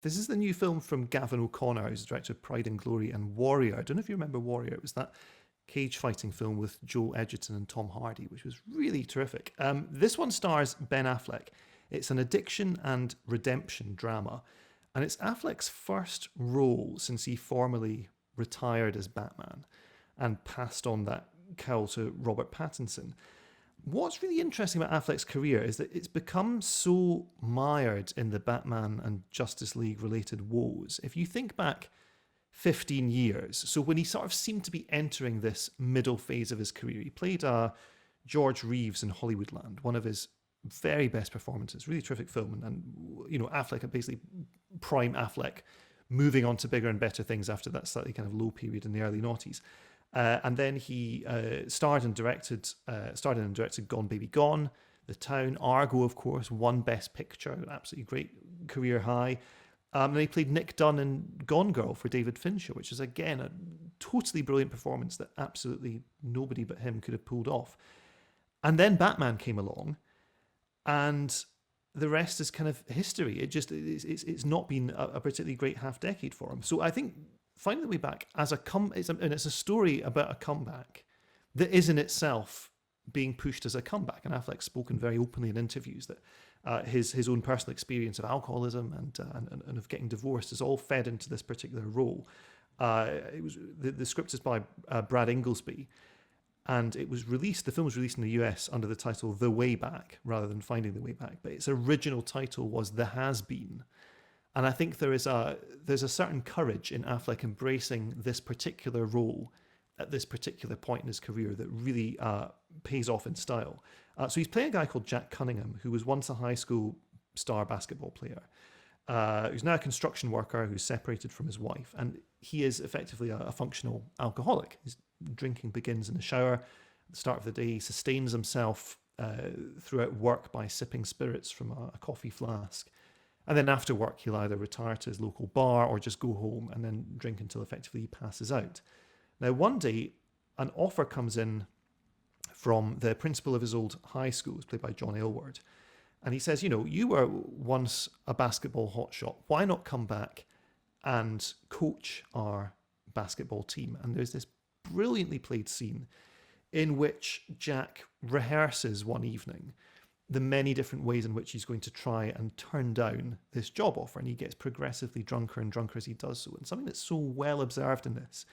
This is the new film from Gavin O'Connor, who's the director of Pride and Glory and Warrior. I don't know if you remember Warrior. It was that cage fighting film with Joel Edgerton and Tom Hardy, which was really terrific. This one stars Ben Affleck. It's an addiction and redemption drama, and it's Affleck's first role since he formally retired as Batman and passed on that cowl to Robert Pattinson. What's really interesting about Affleck's career is that it's become so mired in the Batman and Justice League related woes. If you think back 15 years, so when he sort of seemed to be entering this middle phase of his career, he played George Reeves in Hollywoodland, one of his very best performances, really terrific film. And Affleck, basically prime Affleck, moving on to bigger and better things after that slightly kind of low period in the early noughties. And then he starred and directed Gone Baby Gone, The Town, Argo, of course, won Best Picture, an absolutely great career high. And he played Nick Dunn in Gone Girl for David Fincher, which is, again, a totally brilliant performance that absolutely nobody but him could have pulled off. And then Batman came along, and the rest is kind of history. It's not been a particularly great half decade for him. So I think Finding the Way Back as it's a story about a comeback that is in itself being pushed as a comeback. And Affleck's spoken very openly in interviews that his own personal experience of alcoholism and of getting divorced is all fed into this particular role. The script is by Brad Inglesby, and the film was released in the US under the title The Way Back rather than Finding the Way Back, but its original title was The Has Been. And I think there's a certain courage in Affleck embracing this particular role at this particular point in his career that really pays off in style. So he's playing a guy called Jack Cunningham, who was once a high school star basketball player, who's now a construction worker who's separated from his wife. And he is effectively a functional alcoholic. His drinking begins in the shower. At the start of the day, he sustains himself throughout work by sipping spirits from a coffee flask. And then after work, he'll either retire to his local bar or just go home and then drink until effectively he passes out. Now, one day, an offer comes in from the principal of his old high school, who's played by John Aylward. And he says, you were once a basketball hotshot. Why not come back and coach our basketball team? And there's this brilliantly played scene in which Jack rehearses one evening the many different ways in which he's going to try and turn down this job offer. And he gets progressively drunker and drunker as he does so. And something that's so well observed in this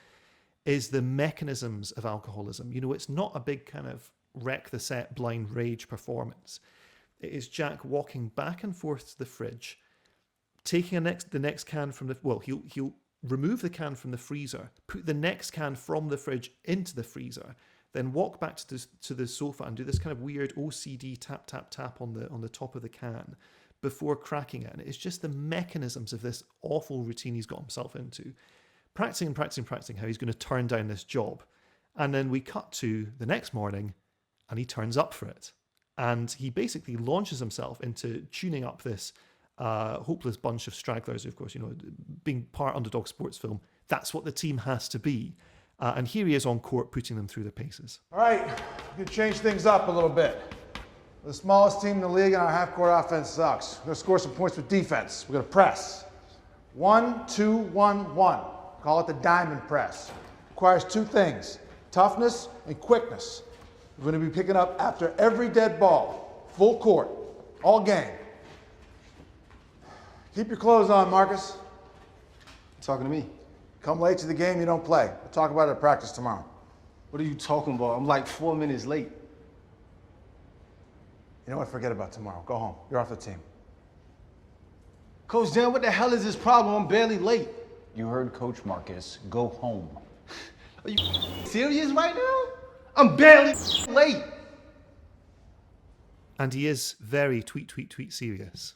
is the mechanisms of alcoholism. It's not a big kind of wreck the set blind rage performance. It is Jack walking back and forth to the fridge, taking the next can from he'll remove the can from the freezer, put the next can from the fridge into the freezer, then walk back to the sofa and do this kind of weird OCD tap, tap, tap on the top of the can before cracking it. And it's just the mechanisms of this awful routine he's got himself into. Practicing how he's going to turn down this job. And then we cut to the next morning and he turns up for it. And he basically launches himself into tuning up this hopeless bunch of stragglers. Of course, being part underdog sports film, that's what the team has to be. And here he is on court putting them through their paces. All right, we can change things up a little bit. We're the smallest team in the league and our half-court offense sucks. We're going to score some points with defense. We're going to press. 1, 2, 1, 1. Call it the diamond press. Requires two things, toughness and quickness. We're going to be picking up after every dead ball, full court, all game. Keep your clothes on, Marcus. You talking to me? Come late to the game, you don't play. We'll talk about it at practice tomorrow. What are you talking about? I'm like 4 minutes late. You know what? Forget about tomorrow. Go home. You're off the team. Coach Dan, what the hell is this problem? I'm barely late. You heard Coach Marcus. Go home. Are you serious right now? I'm barely late. And he is very tweet serious.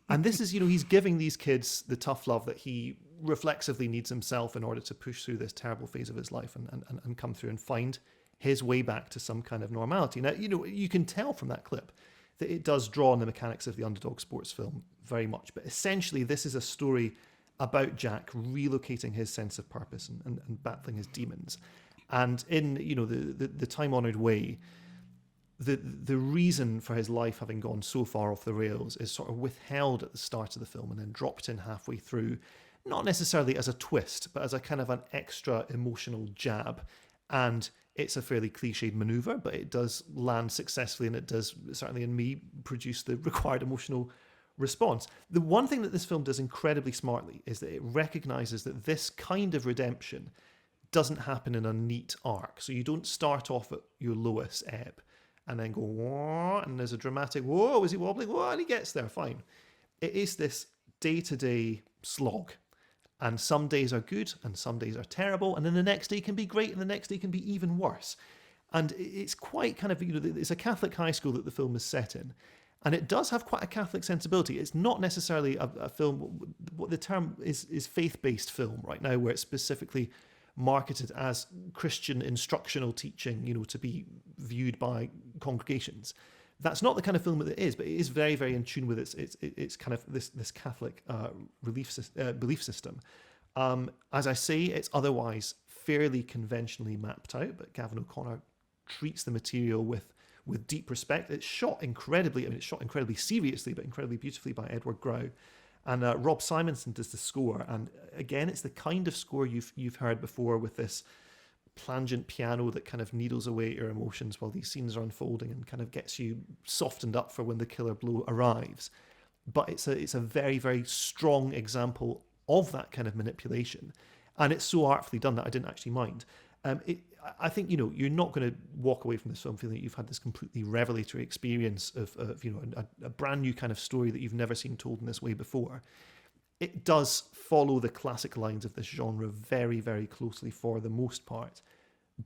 And this is, he's giving these kids the tough love that he reflexively needs himself in order to push through this terrible phase of his life and come through and find his way back to some kind of normality. Now, you can tell from that clip that it does draw on the mechanics of the underdog sports film very much. But essentially, this is a story about Jack relocating his sense of purpose and battling his demons. And in, the time-honored way, the reason for his life having gone so far off the rails is sort of withheld at the start of the film and then dropped in halfway through, not necessarily as a twist, but as a kind of an extra emotional jab. And it's a fairly cliched maneuver, but it does land successfully, and it does, certainly in me, produce the required emotional response. The one thing that this film does incredibly smartly is that it recognizes that this kind of redemption doesn't happen in a neat arc. So you don't start off at your lowest ebb and then go, whoa, and there's a dramatic, whoa, is he wobbling? Whoa, and he gets there, fine. It is this day-to-day slog. And some days are good and some days are terrible. And then the next day can be great and the next day can be even worse. And it's quite kind of, it's a Catholic high school that the film is set in. And it does have quite a Catholic sensibility. It's not necessarily a film, what the term is faith-based film right now, where it's specifically marketed as Christian instructional teaching, to be viewed by congregations. That's not the kind of film that it is, but it is very, very in tune with its kind of this Catholic belief system. As I say, it's otherwise fairly conventionally mapped out, but Gavin O'Connor treats the material with deep respect. It's shot incredibly seriously, but incredibly beautifully by Edward Grau. And Rob Simonson does the score. And again, it's the kind of score you've heard before, with this plangent piano that kind of needles away at your emotions while these scenes are unfolding and kind of gets you softened up for when the killer blow arrives. But it's a very, very strong example of that kind of manipulation. And it's so artfully done that I didn't actually mind. I think, you're not going to walk away from this film feeling that you've had this completely revelatory experience of a brand new kind of story that you've never seen told in this way before. It does follow the classic lines of this genre very, very closely for the most part,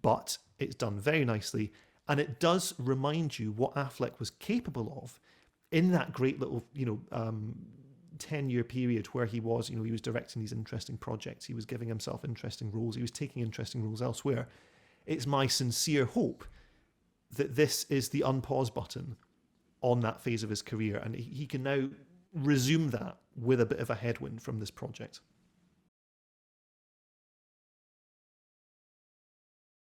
but it's done very nicely, and it does remind you what Affleck was capable of in that great little, 10-year period where he was directing these interesting projects, he was giving himself interesting roles, he was taking interesting roles elsewhere. It's my sincere hope that this is the unpause button on that phase of his career, and he can now resume that with a bit of a headwind from this project.